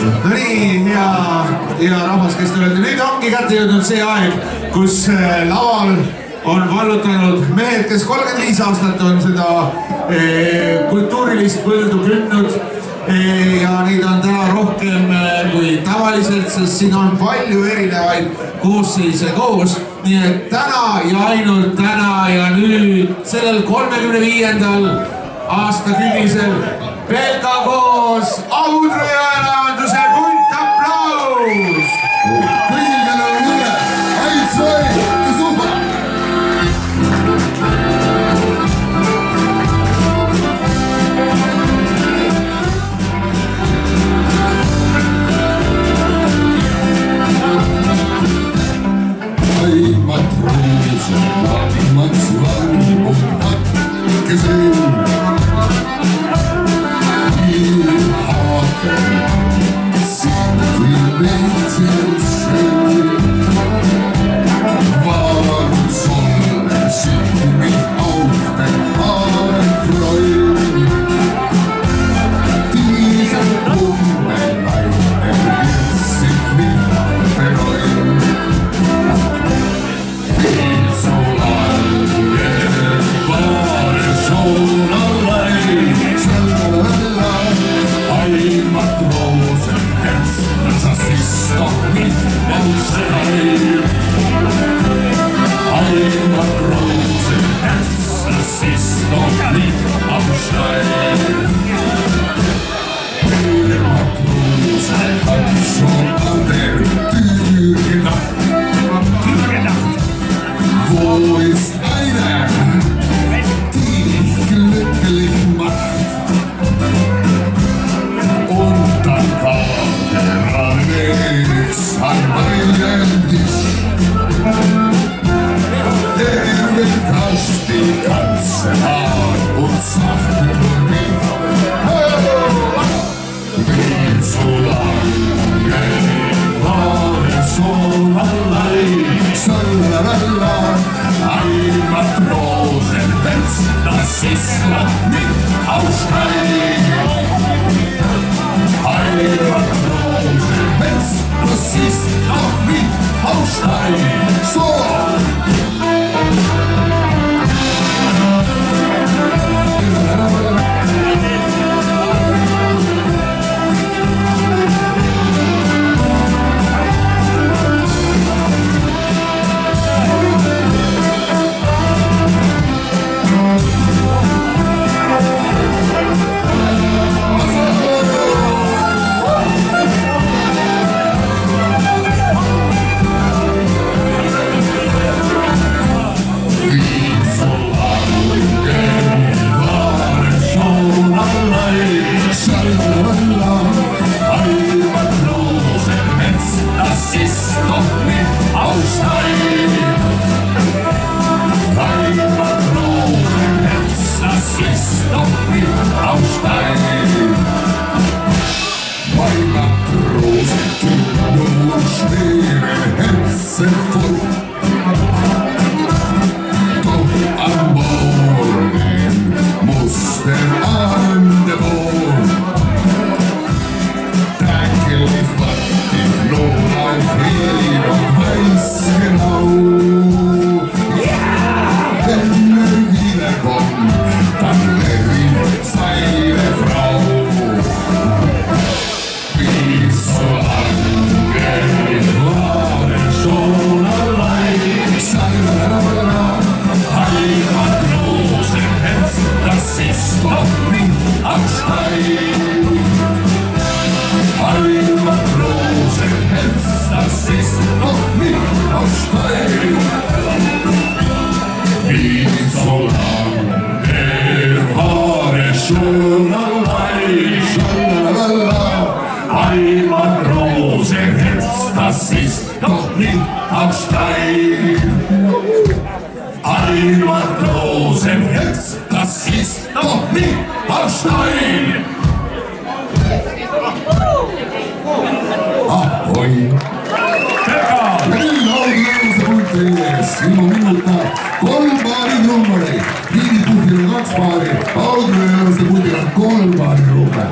No nii, hea rahvas, kes te olete. Nüüd ongi kätte jõudnud see aeg, kus laval on vallutanud mehed, kes 35 aastat on seda kultuurilist põldu kündnud. Ja neid on täna rohkem kui tavaliselt, sest siin on palju erinevaid koosseise koos. Nii et täna ja ainult täna ja nüüd sellel 35. aastakünnisel Pelka koos Audru Jõeränduse punt aplaus! Kõigil kell on üle, Aitsoi ja Suba! Aimat ruusen, aimat svarmut, hakkeseen. Ilma minuta kolm paari numbreid. Viidi puhkil on 2 paari. Audru Jõeränduse puhkil on 3 paari number.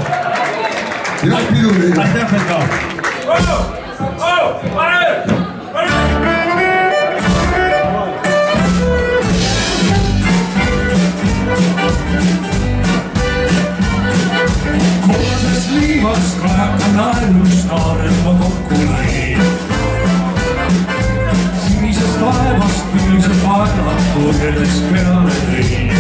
ja pidurit. Aitäh, Pekka! Kollasest liivast rajakan naerust naarema kokku läin. Sinisest taevast külse paelad turjedeks peale tõin.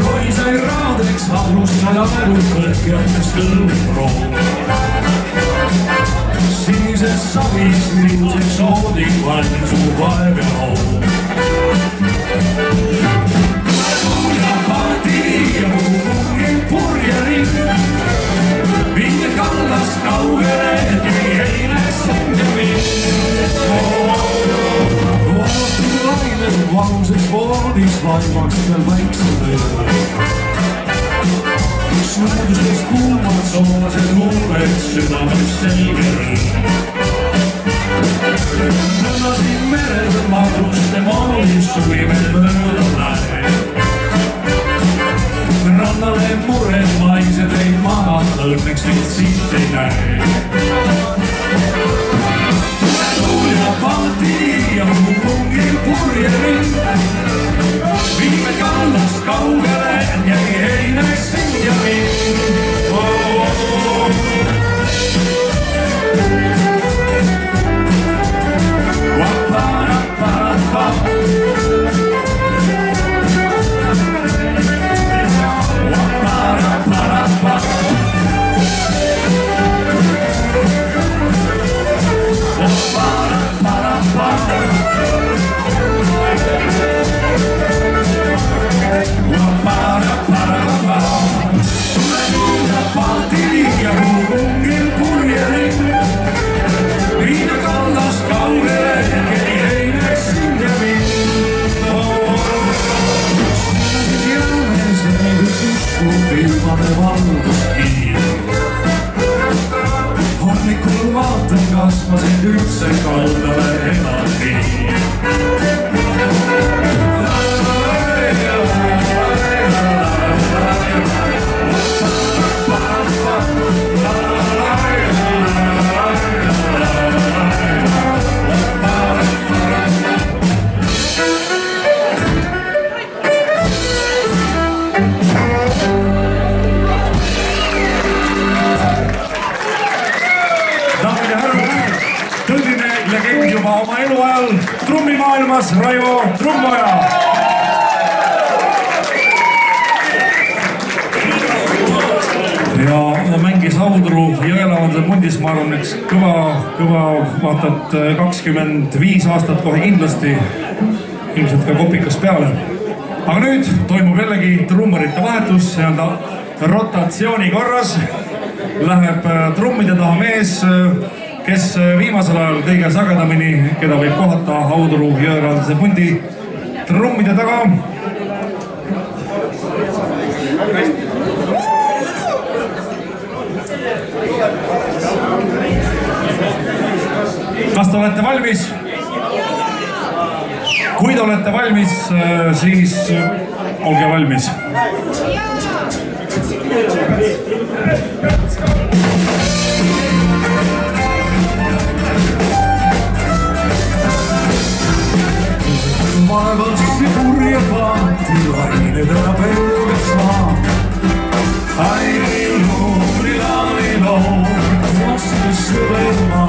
Roi sai raadeks ahlust ja naerud kõrgjatest kõlvib room. Sinises savis niuseks oodik valm su vaev ja hoom. Ja paati ja muu purje ring. Viie kallas kaugele, et ei heines ja mind. Vastu laine vanuses voodis vaimaks veel väiksem öö. Suudustes kuumad soosed huuled südames selge rõõm. Nõnnasin merel matruste maalis suvi veel mööda näe. Rannale mured maised ei maha, õnneks neid siit ei näe. Tuul ja paati ja muu pungil purje ring. Viime kallast kaugele, jäi heines sind ja mind. Hommikul vaatan, kas ma sind üldse kaldale enam viin. Legend juba oma eluajal trummimaailmas Raivo Trummoja. Ja mängis Audru Jõelavade mundis, ma arvan, üks kõva, vaatad 25 aastat kohe kindlasti, ilmselt ka kopikas peale. Aga nüüd toimub jällegi trummarite vahetus, see on ta rotatsiooni korras. Läheb trummide taha mees, kes viimasel ajal kõige sagedamini, keda võib kohata Audru Jõelavade mundi trummide taga. Kas te olete valmis? Kui te olete valmis, siis olge valmis. Vaevasti purje paati lainedena pelgas maa. Ainu, lilaalilo, vastus sõlema.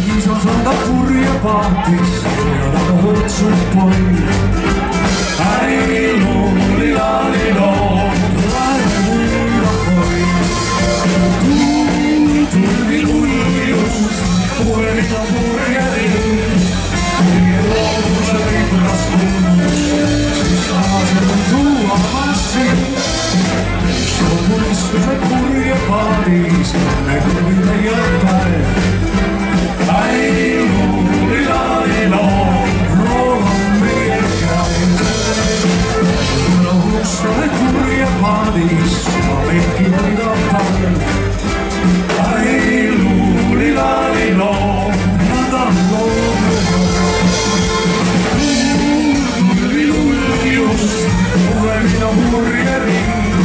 Kisas on ta purje paatis ja ta võtsub poi. Ainu, lilaalilo, laine poi. Tulvi uljus, puhelita purje ring. Looduse võitlas kunnus, siis taasel on tuua massi. Soodustuse purje paadis, nägurvile jõppäev. Ainu, lilaalilo, roolan meie käes. Loodustuse purje paadis, ma meidki võidab päev. Ainu, lilaalilo, nad on loomuga. Puhelina purje ring,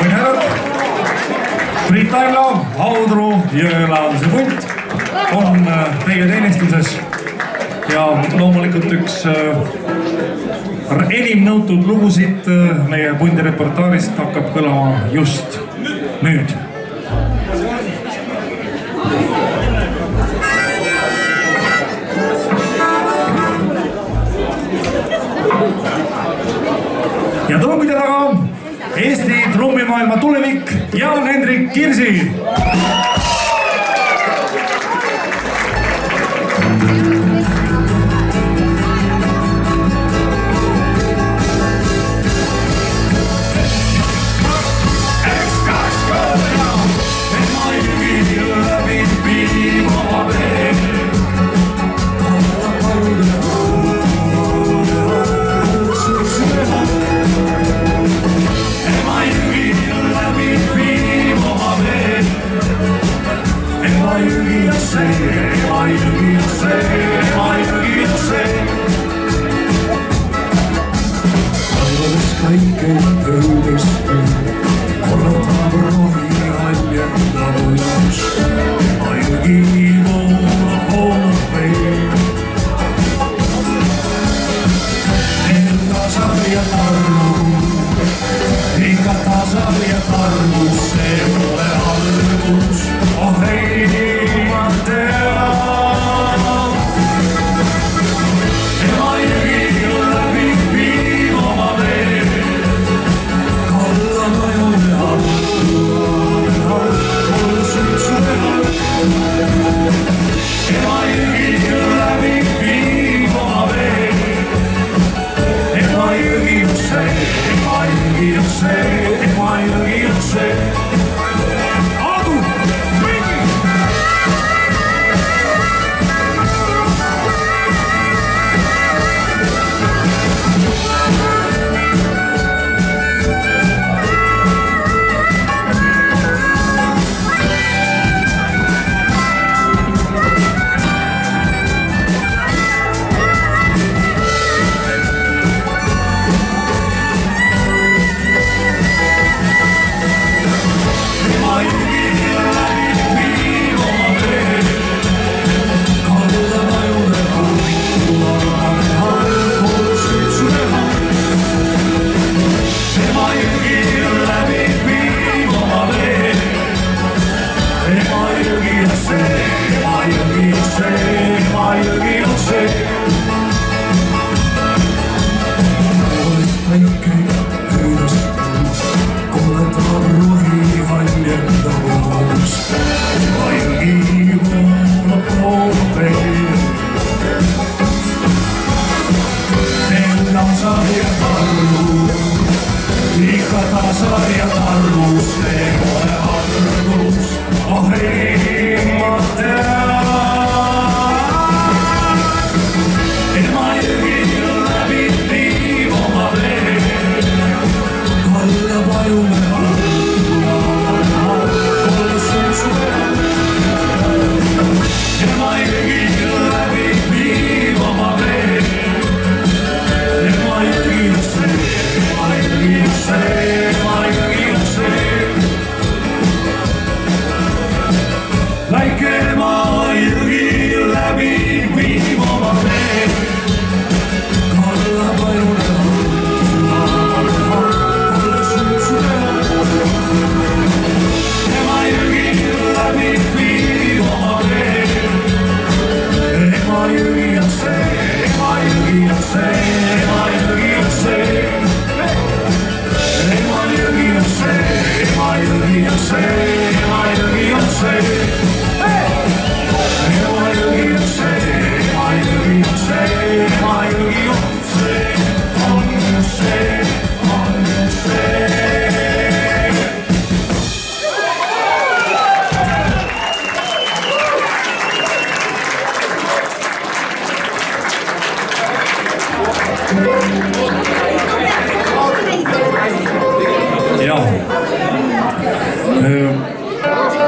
daamid ja härrad, Priit Aimla, Audru jõelaaduse punt on teie teenistuses ja loomulikult üks enim nõutud lugusid meie pundi repertuaarist hakkab kõlama just nüüd. Ja trummide taga Eesti trummimaailma tulevik Jan-Hendrik Kirsi.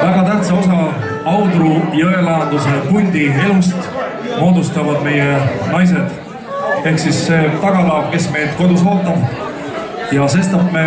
Väga tähtsa osa Audru jõelaaduse pundi elust moodustavad meie naised ehk siis see tagalaab, kes meid kodus ootab. Ja sestap me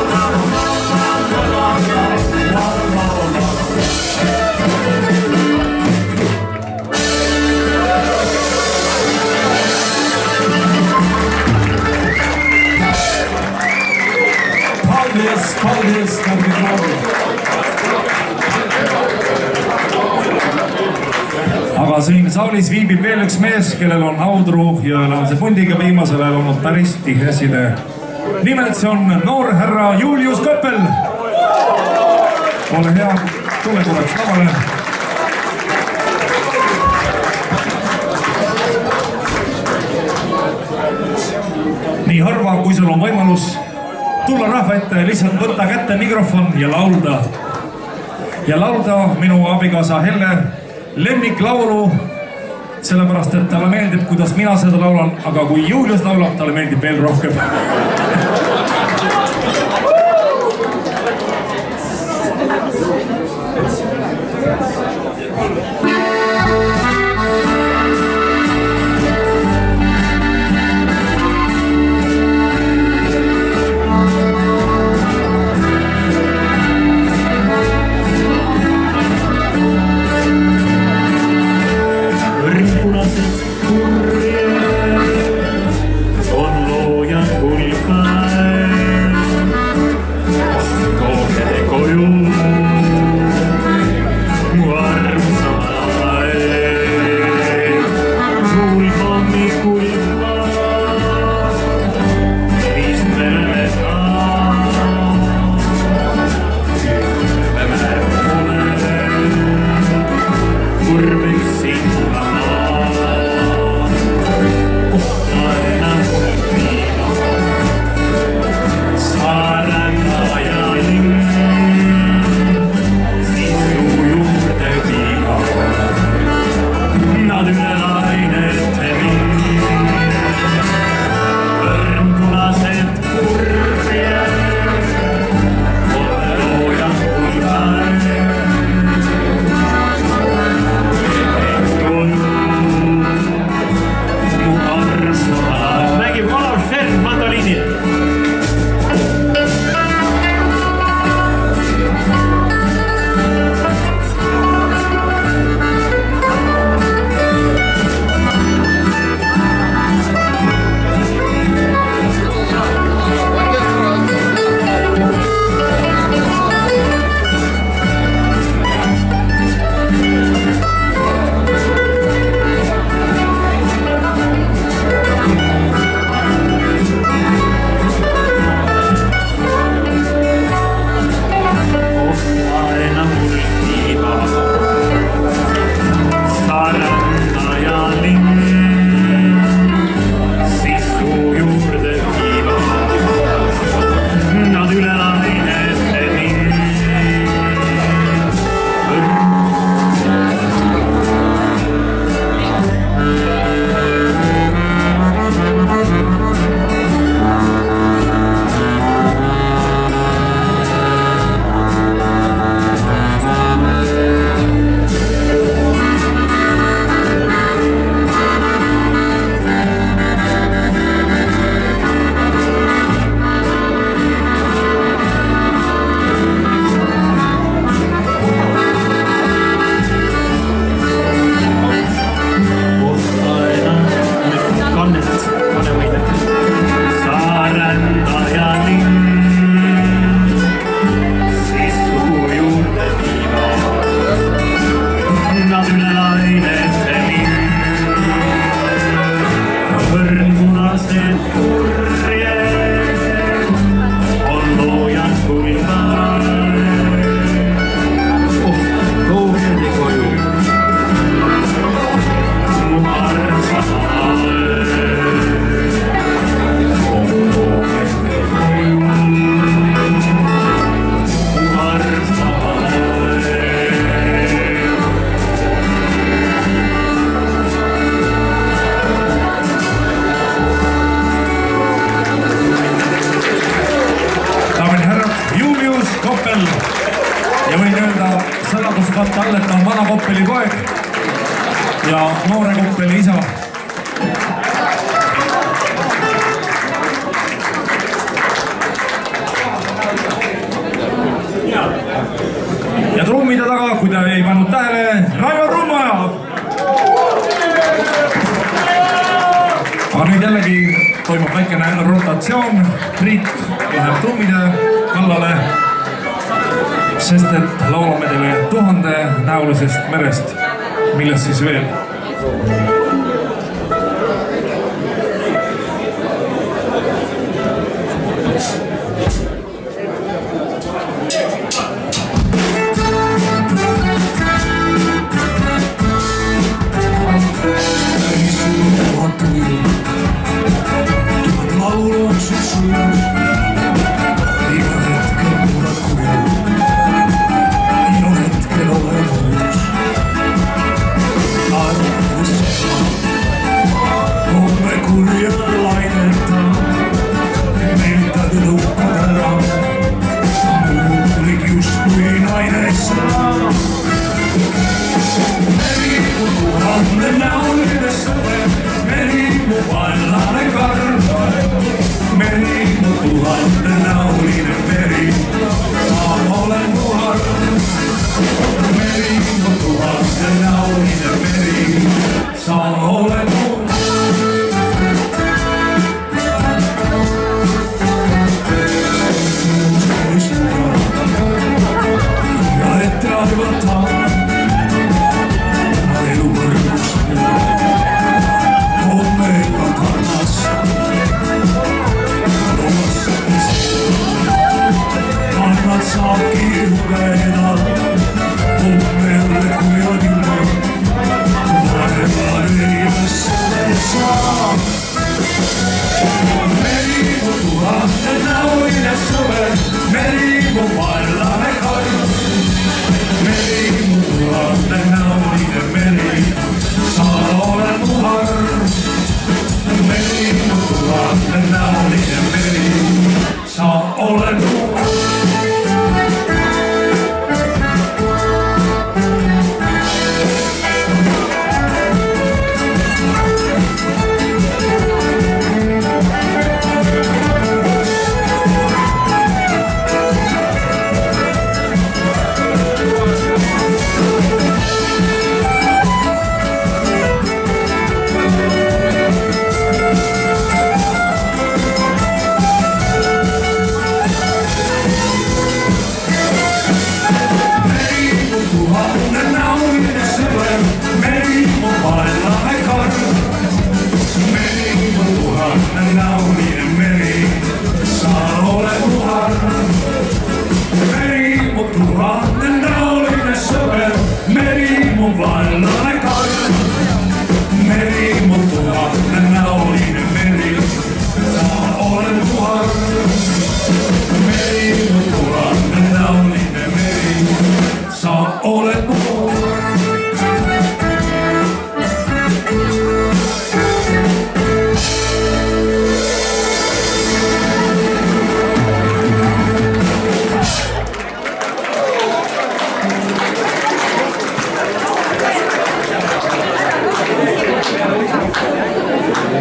paldies, dargi draugi! Aga siin saalis viibib veel üks mees, kellel on Audru Jõeläänse pundiga viimasel ajal olnud päris tihe side. Nimelt see on noor härra Julius Koppel. Ole hea, tule korraks lavale. Nii harva, kui sul on võimalus tulla rahva ette, lihtsalt võtta kätte mikrofon ja laulda. Ja laulda minu abikaasa Helle lemmiklaulu, sellepärast et talle meeldib, kuidas mina seda laulan, aga kui Julius laulab, talle meeldib veel rohkem. Ja võin öelda saladuskatte all, et on vana Koppeli poeg ja noore Koppeli isa. Ja trummide taga, kui ta ei pannud tähele, Raivo Trummaja! Aga nüüd jällegi toimub väikene rotatsioon. Priit läheb trummide kallale, sest et laulame teile 1000-näolisest merest, millest siis veel.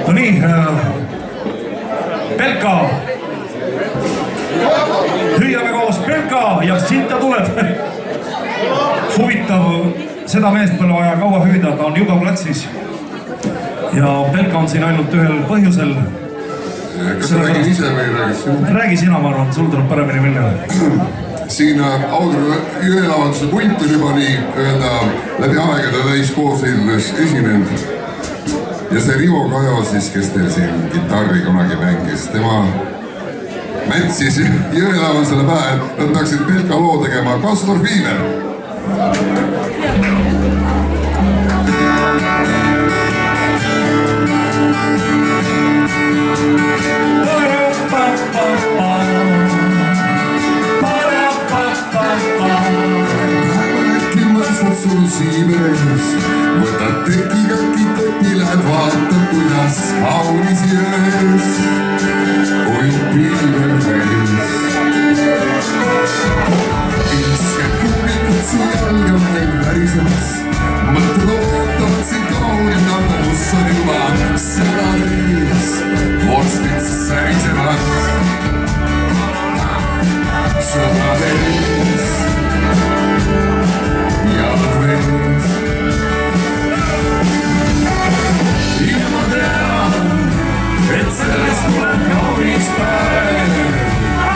No nii, Belka. Hüüame koos Belka ja siit ta tuleb. Huvitav, seda meest pole vaja kaua hüüda, ta on juba platsis. Ja Belka on siin ainult ühel põhjusel. Kas sa räägid ise või räägid sina? Räägi sina, ma arvan, sul tuleb paremini vilja. Siin Audru jõelavanduse punt on juba nii öelda läbi aegade täis koosseisudes esinenud. Ja see Rivo Kajo siis, kes teil siin kitarri kunagi mängis, tema mätsis jõelavandusele pähe, et nad peaksid Belka loo tegema Castor Fiiber. Sul Siiberes, võtad tekiga kiteti, lähed vaatad, kuidas kaunis jões oi pilvel vees. Viskad kuulikud su jalga meil värisemas, mõtled ootavad siin kauninal, kus on juba sõrad ees, vorstid särisevad. Sõrad ees ja ma tean, et sellest tuleb kaunis päev.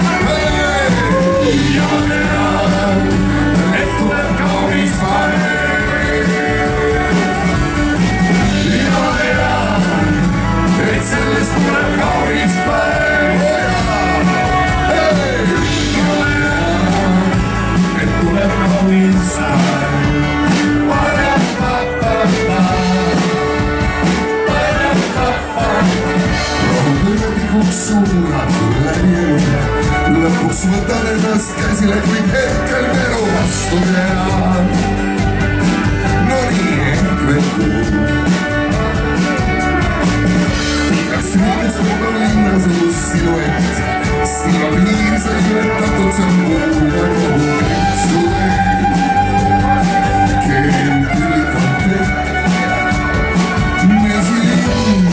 kus võtan ennast käsile, kuid hetkel melu vastu tean. No nii ehk veel kuul. Igas riigis mul on linnas uus siluett, silmapiirsel ületatud see on kuuga kohu keksutee. Keel küllikate mesilind,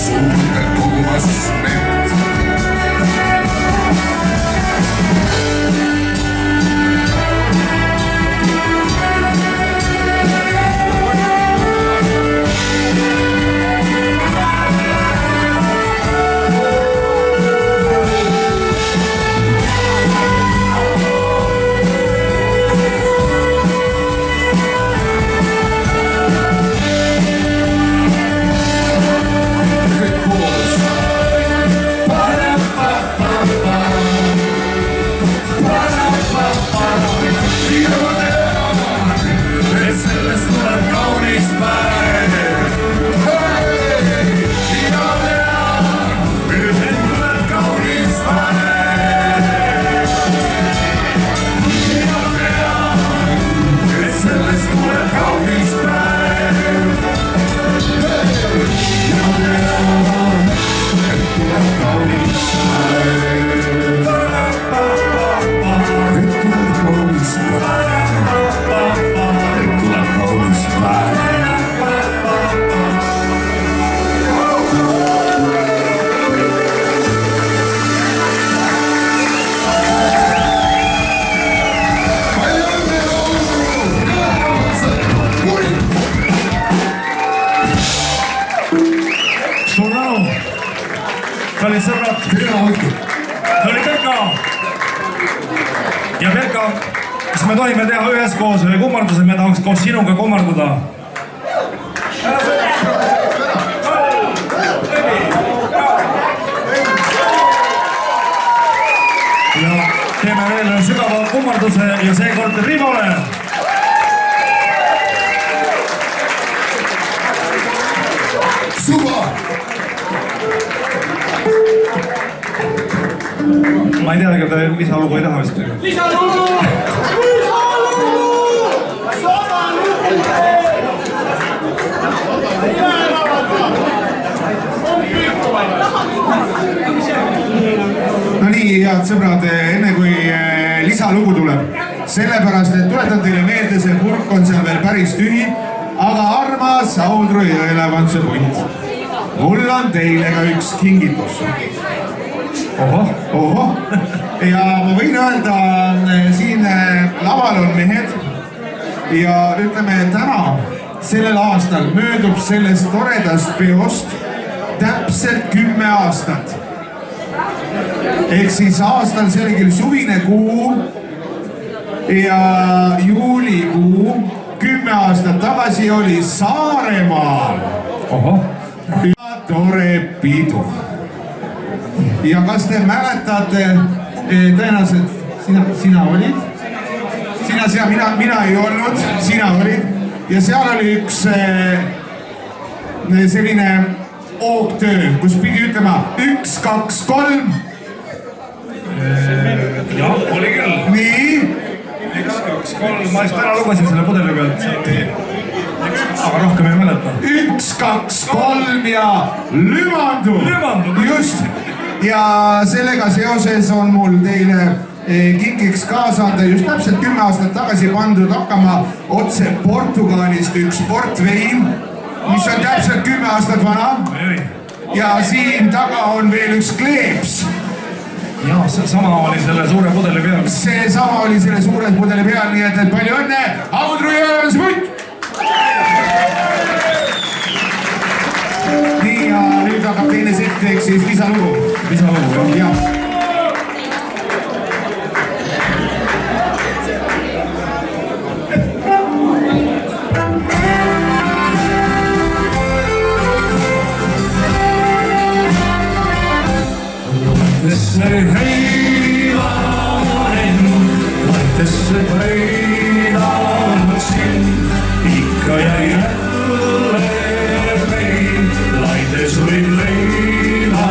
suure kogumas mett. Kallid sõbrad, oli Belka ja Belka, kas me tohime teha üheskoos ühe kummarduse, me tahaks koos sinuga kummardada. Ja teeme veel sügava kummarduse ja seekord Rivole. Suva! Ma ei tea, ega te lisalugu ei taha vist. Lisalugu! No nii, head sõbrad, enne kui lisalugu tuleb, sellepärast, et tuletan teile meelde, see purk on seal veel päris tühi, aga armas Audru Jõelevantse punt. Mul on teile ka üks kingitus. Ohoh. Ja ma võin öelda, siin laval on mehed ja ütleme, täna, sellel aastal möödub sellest toredast peost täpselt 10 aastat. Ehk siis aastal, see oli küll suvine kuu ja juulikuu, 10 aastat tagasi oli Saaremaal. Tore pidu. Ja kas te mäletate, tõenäoliselt sina olid? Mina ei olnud, sina olid. Ja seal oli üks selline oogtöö, kus pidi ütlema 1, 2, 3. Jah, oli küll. Nii. 1, 2, 3, ma just täna lugesin selle pudeli pealt. Aga rohkem ei mäleta. 1, 2, 3 ja lümandu. Just. Ja sellega seoses on mul teile kingiks kaasa anda just täpselt 10 aastat tagasi pandud hakkama otse Portugalist üks portvein, mis on täpselt 10 aastat vana. Ja siin taga on veel üks kleeps. Ja, see sama oli selle suure pudeli peal. See sama oli selle suure pudeli peal, nii et palju õnne, Audru Jõelevantse punt! Nii, ja nüüd hakkab teine sett, ehk siis lisalugu. Lisalugu, jah. Laitesse peidasin, ikka jäi jälle meil. Laites olin leina,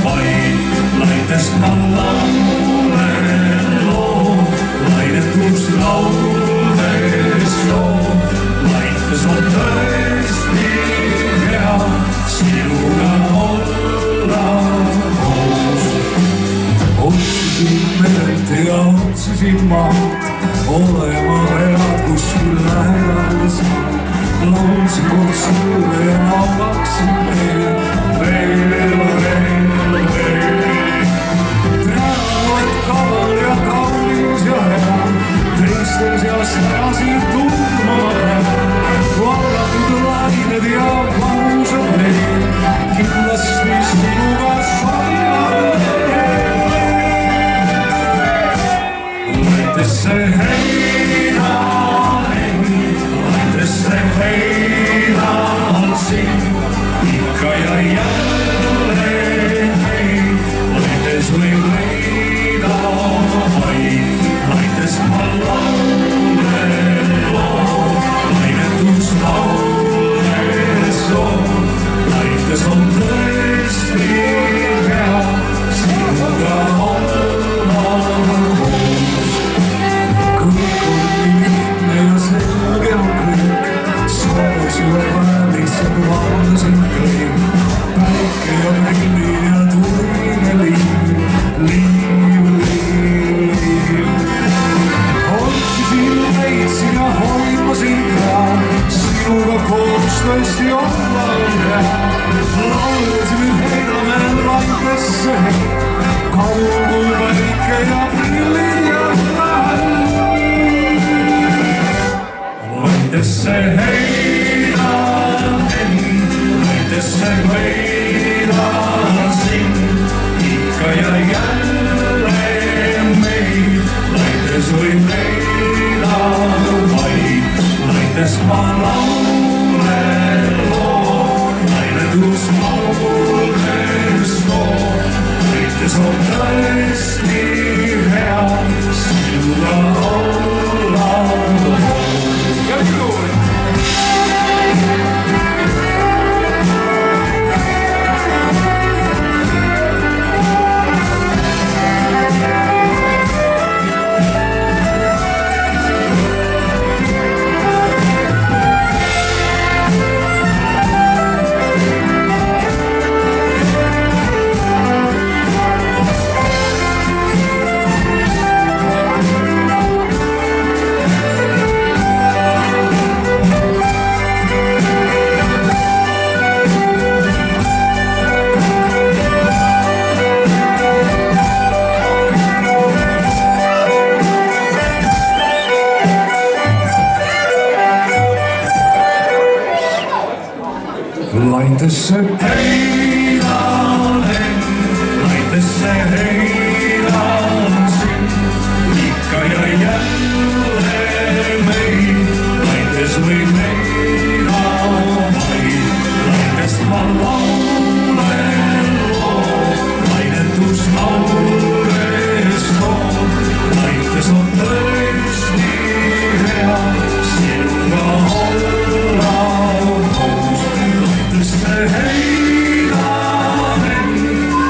vaid laitest ma laulen loo, lainetus laules loo, lainetus on tõesti hea, sinuga olla koos. Otsisin meret ja otsisin maad, olema pead kuskil lähedal saad. Laulsin kord sulle ja laulaksin veel. Tean, oled kaval ja kaunis ja hea, teistel seas ärasin tundma lähen. Vallatud lained ja valusad veel, kindlasti sinuga sobivad. Laitesse heidan, laitesse heidan sind, ikka ja jälle hei. Laites võib leida vaid, laites ma laulen loo, lainetus laules loo, laites on tõesti hea, sinuga olla koos. Kõik on nii lihtne ja selge on kõik, soos juba vääriseb valdasin kõik. Päike ja prillid ja tuline liiv, liiv, liiv, liiv. Otsisin, leidsin ja hoidmasin ka, sinuga koos tõesti olla on hea. Laulesime, heidame laitesse, kaugul kui päike ja prillid ja lähen. Laitesse heidan, laitesse heidan sind, ikka ja jälle meid. Laites võib leida vaid, laites ma laulen loo, lainetus laules loo, laites on tõesti hea, sinuga olla koos. Ja juurde! Laitesse heidan, laitesse heidan sind, ikka ja jälle meid. Laites võib leida vaid, laites ma laulen loo, lainetus laules loo, laites on tõesti hea, sinuga olla koos. Laitesse heidan,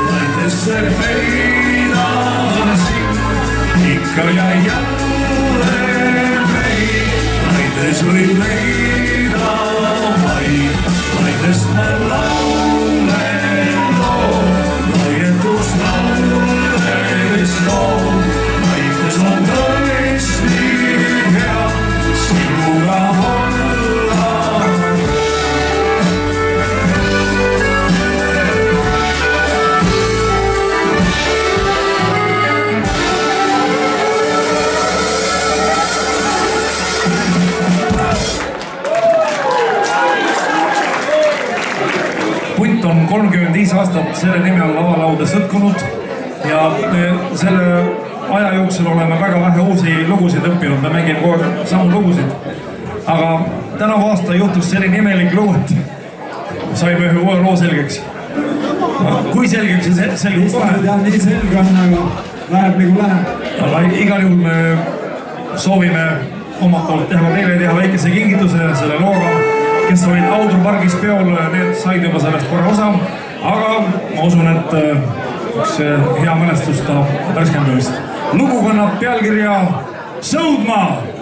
laitesse heidan sind, ikka ja jälle meid. Laites võib leida vaid, laites ma laulen loo, lainetus laules loo, laites on tõesti hea, sinuga olla. Punt on 35 aastat selle nime all lavalauda sõtkunud ja selle aja jooksul oleme väga vähe uusi lugusid õppinud, me mängime kogu aeg samu lugusid. Aga tänavu aasta juhtus selline imelik lugu, et saime ühe uue loo selgeks. Kui selgeks see selgub kohe? Nii selge on, aga läheb nagu läheb. Aga igal juhul me soovime omalt poolt teha väikese kingituse selle looga. Kes olid Audru pargis peol, need said juba sellest korra osa. Aga ma usun, et üks hea mälestus tahab värskendamist. Lugu kannab pealkirja Sõudmaa.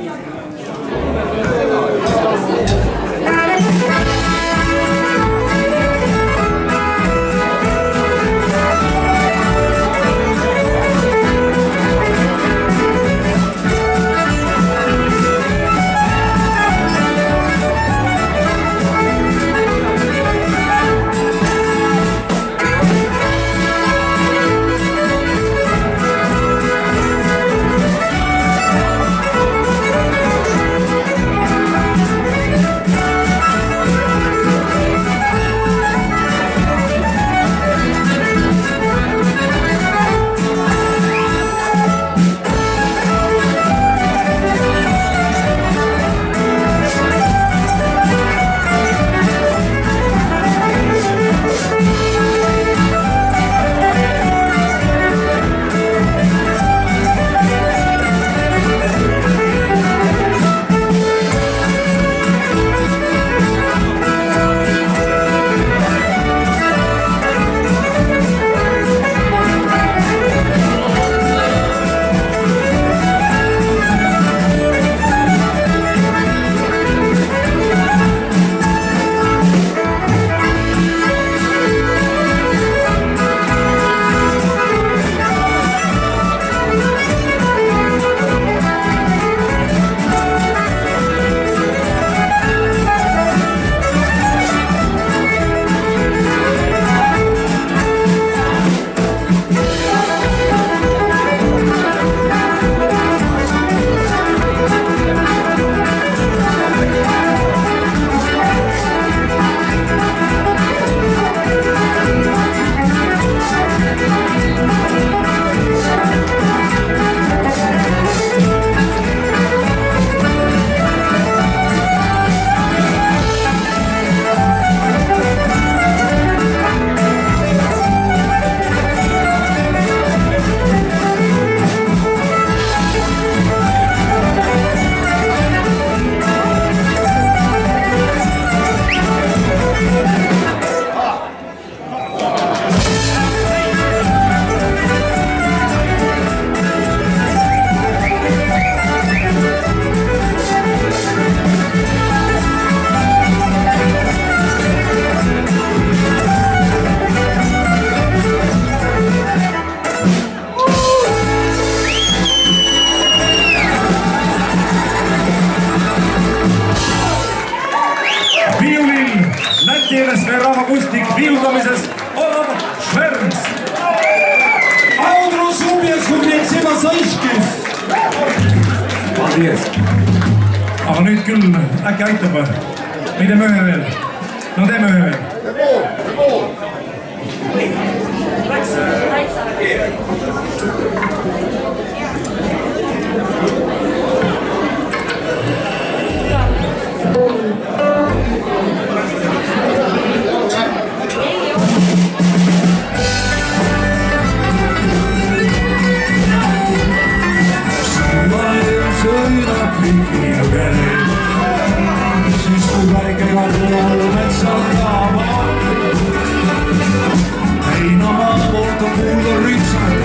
TNSV rahvakunstnik viiutamises Olav Šverns. Audru subjektskunnik Seba Saiskis. Aga nüüd küll äkki aitab või? Me teeme ühe veel. No teeme ühe veel. Siis kui väike kadru metsal taama Heinamaa poolt on kuulda ritsad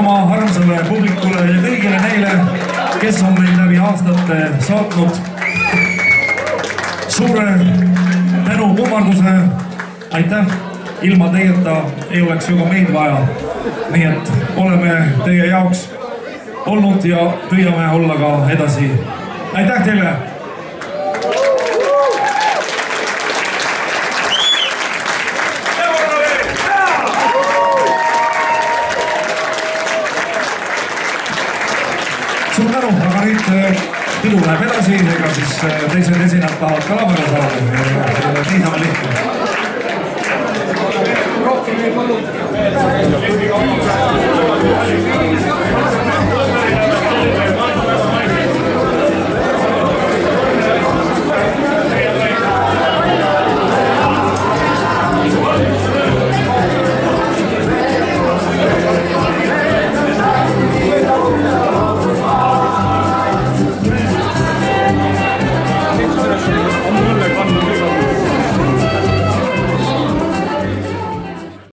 oma armsale publikule ja kõigile neile, kes on meid läbi aastate saatnud suure tänu kummarduse. Aitäh, ilma teieta ei oleks ju ka meid vaja. Nii et oleme teie jaoks olnud ja püüame olla ka edasi. Aitäh teile! Suur tänu, aga nüüd pidu läheb edasi, ega siis teised esinejad tahavad ka lavale saada. Niisama lihtne. Rohkem ei paluta.